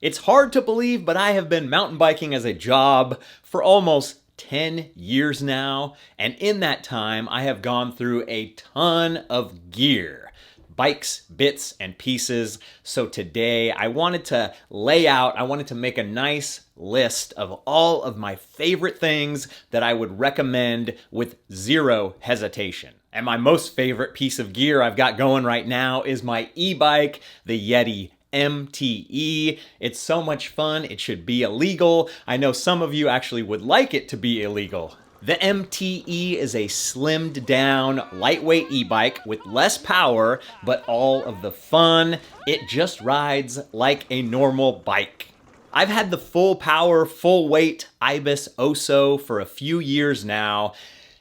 It's hard to believe, but I have been mountain biking as a job for almost 10 years now, and in that time I have gone through a ton of gear. Bikes, bits, and pieces. So today I wanted to make a nice list of all of my favorite things that I would recommend with zero hesitation. And my most favorite piece of gear I've got going right now is my e-bike, the Yeti MTE. It's so much fun, it should be illegal. I know some of you actually would like it to be illegal. The MTE is a slimmed down, lightweight e-bike with less power, but all of the fun. It just rides like a normal bike. I've had the full power, full weight Ibis Oso for a few years now,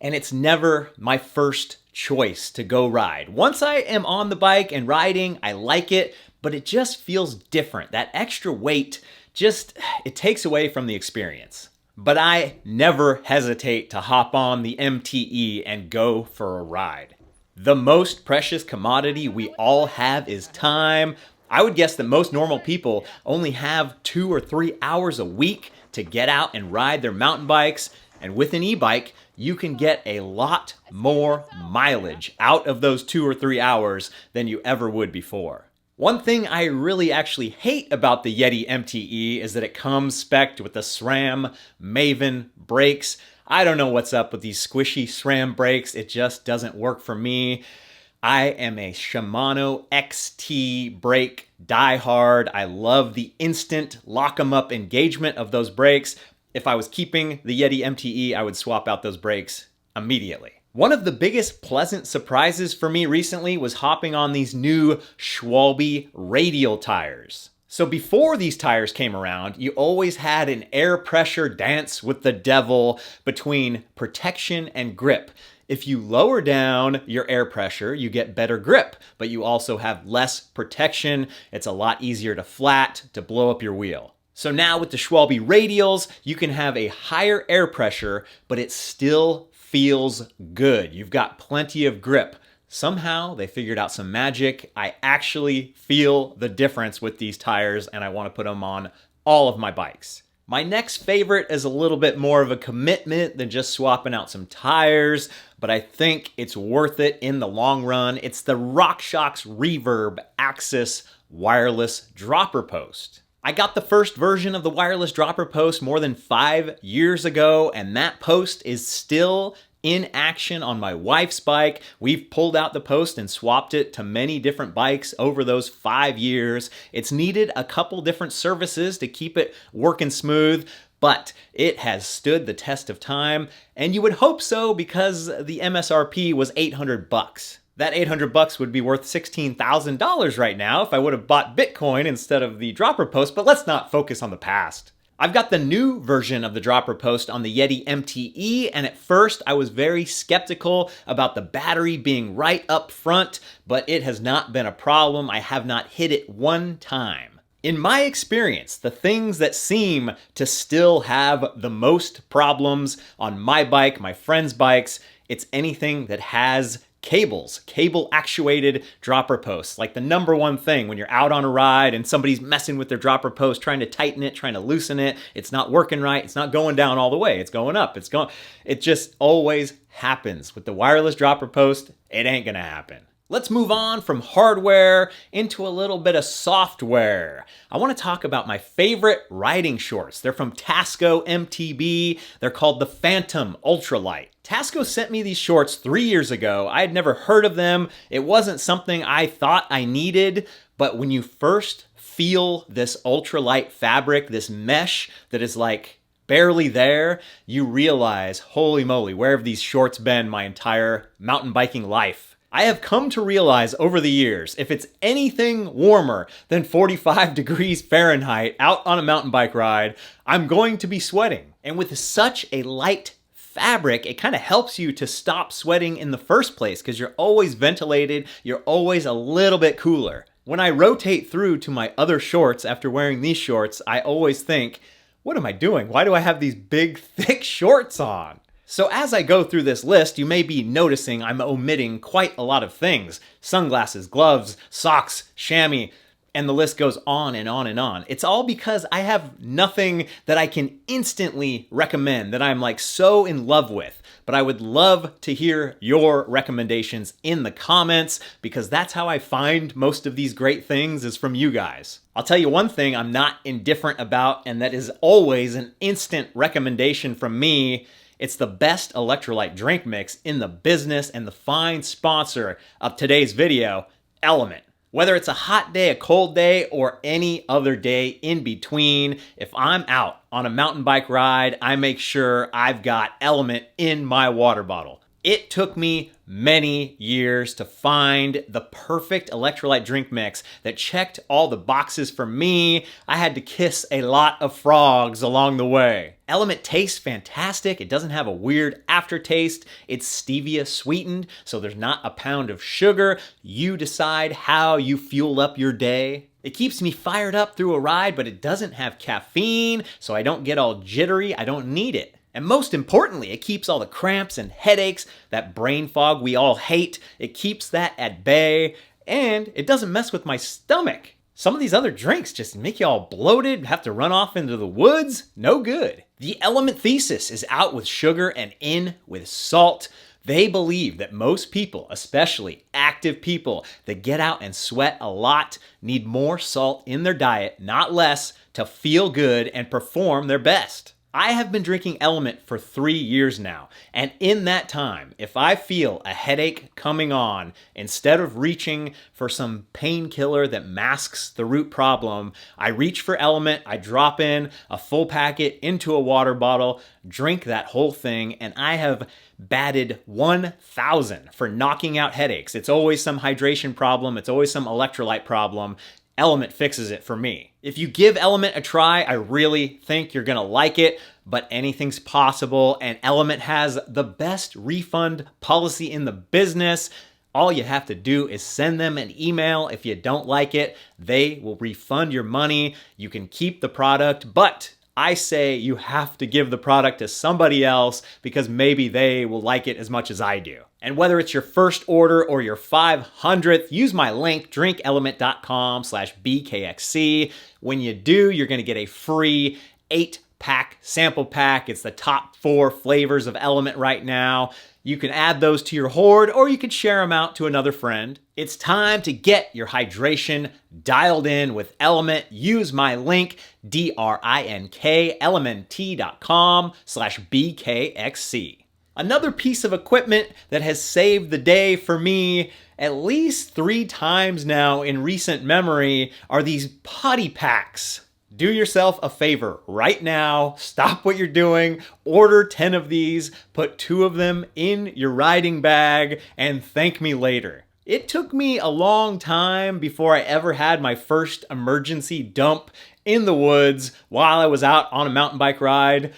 and it's never my first choice to go ride. Once I am on the bike and riding, I like it, but it just feels different. That extra weight it takes away from the experience. But I never hesitate to hop on the MTE and go for a ride. The most precious commodity we all have is time. I would guess that most normal people only have 2 or 3 hours a week to get out and ride their mountain bikes. And with an e-bike, you can get a lot more mileage out of those 2 or 3 hours than you ever would before. One thing I really actually hate about the Yeti MTE is that it comes spec'd with the SRAM Maven brakes. I don't know what's up with these squishy SRAM brakes. It just doesn't work for me. I am a Shimano XT brake diehard. I love the instant lock 'em up engagement of those brakes. If I was keeping the Yeti MTE, I would swap out those brakes immediately. One of the biggest pleasant surprises for me recently was hopping on these new Schwalbe radial tires. So before these tires came around, you always had an air pressure dance with the devil between protection and grip. If you lower down your air pressure, you get better grip, but you also have less protection. It's a lot easier to flat, to blow up your wheel. So now with the Schwalbe radials, you can have a higher air pressure, but it still feels good. You've got plenty of grip. Somehow they figured out some magic. I actually feel the difference with these tires, and I want to put them on all of my bikes. My next favorite is a little bit more of a commitment than just swapping out some tires, but I think it's worth it in the long run. It's the RockShox Reverb Axis wireless dropper post. I got the first version of the wireless dropper post more than 5 years ago, and that post is still in action on my wife's bike. We've pulled out the post and swapped it to many different bikes over those 5 years. It's needed a couple different services to keep it working smooth, but it has stood the test of time, and you would hope so because the MSRP was $800. That $800 would be worth $16,000 right now if I would have bought Bitcoin instead of the dropper post, but let's not focus on the past. I've got the new version of the dropper post on the Yeti MTE, and at first I was very skeptical about the battery being right up front, but it has not been a problem. I have not hit it one time. In my experience, the things that seem to still have the most problems on my bike, my friends' bikes, it's anything that has cable actuated dropper posts. Like the number one thing when you're out on a ride and somebody's messing with their dropper post, trying to tighten it, trying to loosen it, it's not working right, it's not going down all the way, it's going up, it just always happens. With the wireless dropper post, it ain't gonna happen. Let's move on from hardware into a little bit of software. I want to talk about my favorite riding shorts. They're from Tasco MTB. They're called the Phantom Ultralight. Tasco sent me these shorts 3 years ago. I had never heard of them. It wasn't something I thought I needed, but when you first feel this ultralight fabric, this mesh that is like barely there, you realize, holy moly, where have these shorts been my entire mountain biking life? I have come to realize over the years, if it's anything warmer than 45 degrees Fahrenheit out on a mountain bike ride, I'm going to be sweating. And with such a light fabric, it kind of helps you to stop sweating in the first place because you're always ventilated, you're always a little bit cooler. When I rotate through to my other shorts after wearing these shorts, I always think, what am I doing? Why do I have these big, thick shorts on? So as I go through this list, you may be noticing I'm omitting quite a lot of things. Sunglasses, gloves, socks, chamois, And the list goes on and on and on. It's all because I have nothing that I can instantly recommend that I'm like so in love with. But I would love to hear your recommendations in the comments, because that's how I find most of these great things, is from you guys. I'll tell you one thing I'm not indifferent about, and that is always an instant recommendation from me. It's the best electrolyte drink mix in the business and the fine sponsor of today's video, LEATHERMAN. Whether it's a hot day, a cold day, or any other day in between, if I'm out on a mountain bike ride, I make sure I've got LEATHERMAN in my water bottle. It took me many years to find the perfect electrolyte drink mix that checked all the boxes for me. I had to kiss a lot of frogs along the way. LEATHERMAN tastes fantastic. It doesn't have a weird aftertaste. It's stevia sweetened, so there's not a pound of sugar. You decide how you fuel up your day. It keeps me fired up through a ride, but it doesn't have caffeine, so I don't get all jittery. I don't need it. And most importantly, it keeps all the cramps and headaches, that brain fog we all hate. It keeps that at bay, and it doesn't mess with my stomach. Some of these other drinks just make you all bloated, have to run off into the woods. No good. The LEATHERMAN thesis is out with sugar and in with salt. They believe that most people, especially active people that get out and sweat a lot, need more salt in their diet, not less, to feel good and perform their best. I have been drinking LEATHERMAN for 3 years now, and in that time, if I feel a headache coming on, instead of reaching for some painkiller that masks the root problem, I reach for LEATHERMAN, I drop in a full packet into a water bottle, drink that whole thing, and I have batted 1,000 for knocking out headaches. It's always some hydration problem, it's always some electrolyte problem. LEATHERMAN fixes it for me. If you give LEATHERMAN a try, I really think you're gonna like it, but anything's possible, and LEATHERMAN has the best refund policy in the business. All you have to do is send them an email. If you don't like it, they will refund your money. You can keep the product, but I say you have to give the product to somebody else, because maybe they will like it as much as I do. And whether it's your first order or your 500th, use my link, drinkelement.com/BKXC. When you do, you're gonna get a free 8-pack sample pack. It's the top 4 flavors of LEATHERMAN right now. You can add those to your hoard, or you could share them out to another friend. It's time to get your hydration dialed in with LEATHERMAN. Use my link, drinkelement.com/BKXC. Another piece of equipment that has saved the day for me at least 3 times now in recent memory are these potty packs. Do yourself a favor right now, stop what you're doing, order 10 of these, put 2 of them in your riding bag, and thank me later. It took me a long time before I ever had my first emergency dump in the woods while I was out on a mountain bike ride,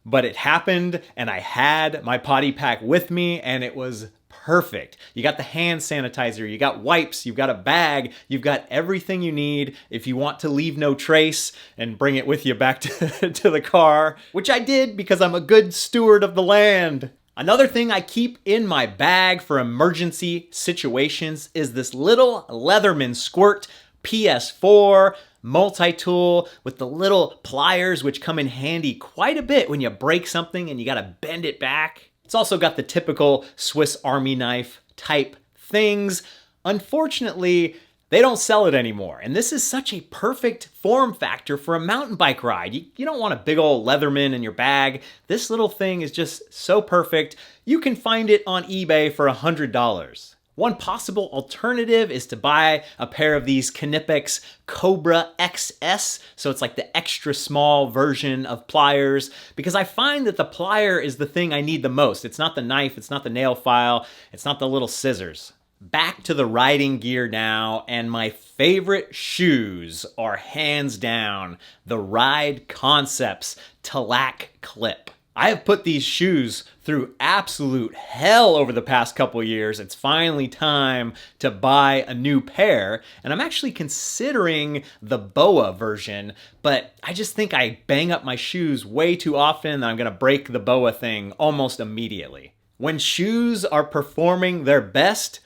but it happened, and I had my potty pack with me, and it was perfect. You got the hand sanitizer, you got wipes, you've got a bag, you've got everything you need if you want to leave no trace and bring it with you back to the car, which I did because I'm a good steward of the land. Another thing I keep in my bag for emergency situations is this little LEATHERMAN SQUIRT PS4 multi-tool with the little pliers, which come in handy quite a bit when you break something and you gotta bend it back. It's also got the typical Swiss Army knife type things. Unfortunately, they don't sell it anymore, and this is such a perfect form factor for a mountain bike ride. You don't want a big old LEATHERMAN in your bag. This little thing is just so perfect. You can find it on eBay for $100. One possible alternative is to buy a pair of these Knipex Cobra XS, so it's like the extra small version of pliers, because I find that the plier is the thing I need the most. It's not the knife, it's not the nail file, it's not the little scissors. Back to the riding gear now, and my favorite shoes are hands down the Ride Concepts Talac Clip. I have put these shoes through absolute hell over the past couple years. It's finally time to buy a new pair, and I'm actually considering the BOA version, but I just think I bang up my shoes way too often that I'm gonna break the BOA thing almost immediately. When shoes are performing their best,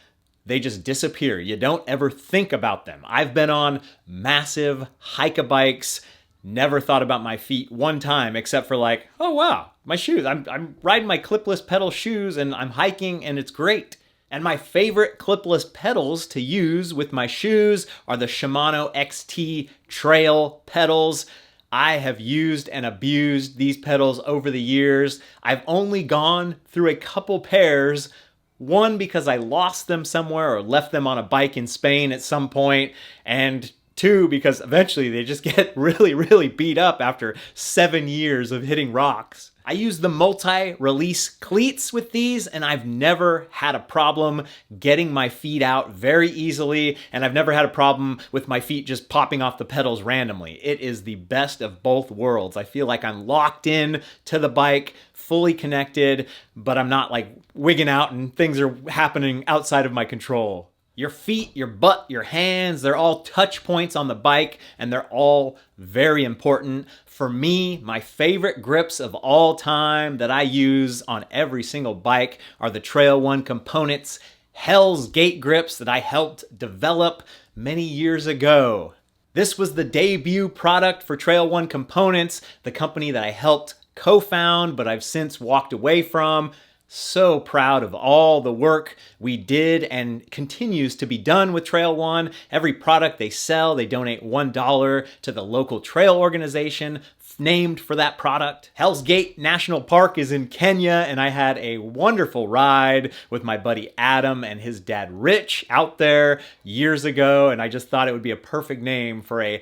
they just disappear. You don't ever think about them. I've been on massive hike-a-bikes, never thought about my feet one time except for like, oh wow, my shoes. I'm riding my clipless pedal shoes and I'm hiking and it's great. And my favorite clipless pedals to use with my shoes are the Shimano XT Trail pedals. I have used and abused these pedals over the years. I've only gone through a couple pairs, one because I lost them somewhere or left them on a bike in Spain at some point, and two because eventually they just get really, really beat up after 7 years of hitting rocks. I use the multi-release cleats with these and I've never had a problem getting my feet out very easily, and I've never had a problem with my feet just popping off the pedals randomly. It is the best of both worlds. I feel like I'm locked in to the bike, fully connected, but I'm not like wigging out and things are happening outside of my control. Your feet, your butt, your hands, they're all touch points on the bike and they're all very important. For me, my favorite grips of all time that I use on every single bike are the Trail One Components Hell's Gate grips that I helped develop many years ago. This was the debut product for Trail One Components, the company that I helped co-found, but I've since walked away from. So proud of all the work we did and continues to be done with Trail One. Every product they sell, they donate $1 to the local trail organization named for that product. Hell's Gate National Park is in Kenya, and I had a wonderful ride with my buddy Adam and his dad Rich out there years ago, and I just thought it would be a perfect name for a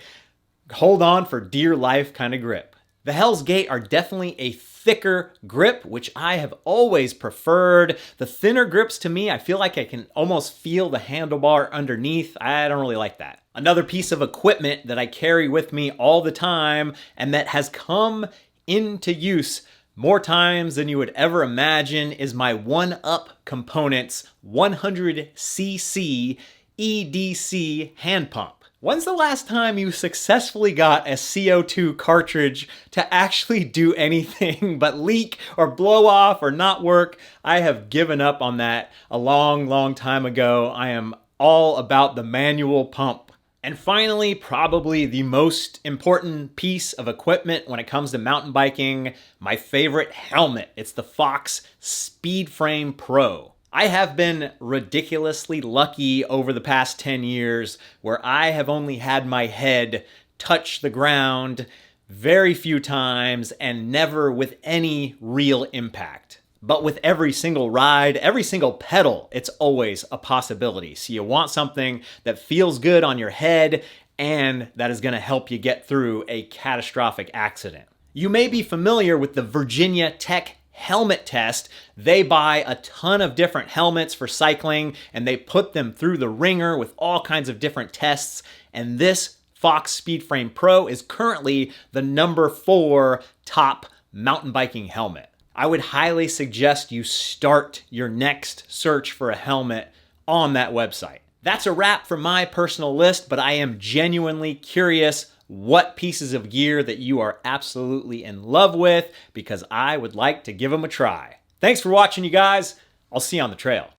hold on for dear life kind of grip. The Hell's Gate are definitely a thicker grip, which I have always preferred. The thinner grips to me, I feel like I can almost feel the handlebar underneath. I don't really like that. Another piece of equipment that I carry with me all the time and that has come into use more times than you would ever imagine is my 1UP Components 100cc EDC hand pump. When's the last time you successfully got a CO2 cartridge to actually do anything but leak or blow off or not work? I have given up on that a long, long time ago. I am all about the manual pump. And finally, probably the most important piece of equipment when it comes to mountain biking, my favorite helmet. It's the Fox SpeedFrame Pro. I have been ridiculously lucky over the past 10 years where I have only had my head touch the ground very few times and never with any real impact. But with every single ride, every single pedal, it's always a possibility. So you want something that feels good on your head and that is going to help you get through a catastrophic accident. You may be familiar with the Virginia Tech helmet test. They buy a ton of different helmets for cycling and they put them through the ringer with all kinds of different tests. And this Fox SpeedFrame Pro is currently the #4 top mountain biking helmet. I would highly suggest you start your next search for a helmet on that website. That's a wrap for my personal list, but I am genuinely curious what pieces of gear that you are absolutely in love with, because I would like to give them a try. Thanks for watching, you guys. I'll see you on the trail.